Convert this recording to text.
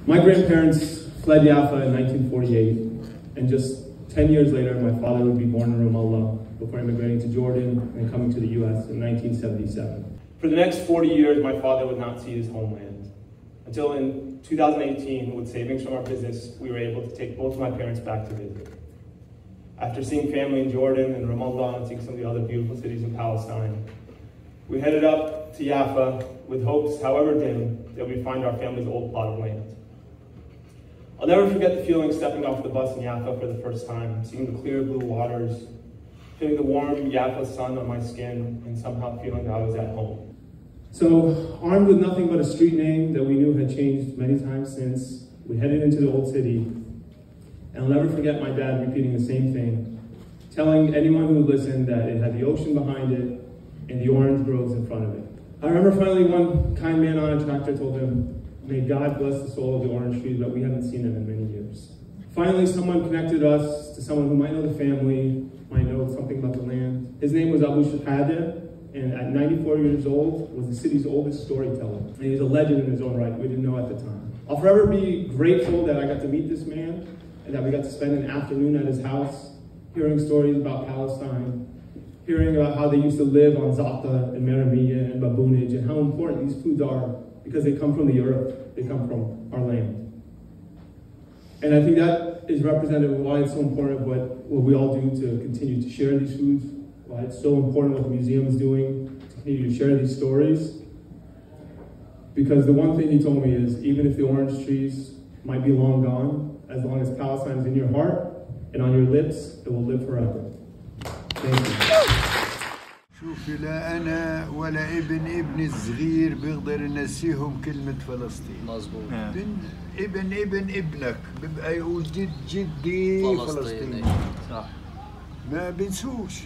My grandparents fled Jaffa in 1948, and just 10 years later, my father would be born in Ramallah before immigrating to Jordan and coming to the US in 1977. For the next 40 years, my father would not see his homeland. Until in 2018, with savings from our business, we were able to take both of my parents back to visit. After seeing family in Jordan and Ramallah and seeing some of the other beautiful cities in Palestine, we headed up to Jaffa with hopes, however dim, that we'd find our family's old plot of land. I'll never forget the feeling stepping off the bus in Jaffa for the first time, seeing the clear blue waters, feeling the warm Jaffa sun on my skin, and somehow feeling that I was at home. So, armed with nothing but a street name that we knew had changed many times since, we headed into the old city. And I'll never forget my dad repeating the same thing, telling anyone who listened that it had the ocean behind it and the orange groves in front of it. I remember finally one kind man on a tractor told him, "May God bless the soul of the orange trees, but we haven't seen them in many years." Finally, someone connected us to someone who might know the family, might know something about the land. His name was Abu Shahada, and at 94 years old, was the city's oldest storyteller. And he was a legend in his own right, we didn't know at the time. I'll forever be grateful that I got to meet this man, and that we got to spend an afternoon at his house, hearing stories about Palestine, hearing about how they used to live on Za'atar and Maramiyah and baboonage, and how important these foods are, because they come from the earth, they come from our land. And I think that is representative of why it's so important of what we all do to continue to share these foods, why it's so important what the museum is doing to continue to share these stories. Because the one thing he told me is, even if the orange trees might be long gone, as long as Palestine is in your heart and on your lips, it will live forever. Thank you. شوفي لا أنا ولا ابني الصغير بيقدر ينسيهم كلمة فلسطين. مظبوط. ابن ابنك بيبقى يقول جدي فلسطيني. صح. ما بنسوش.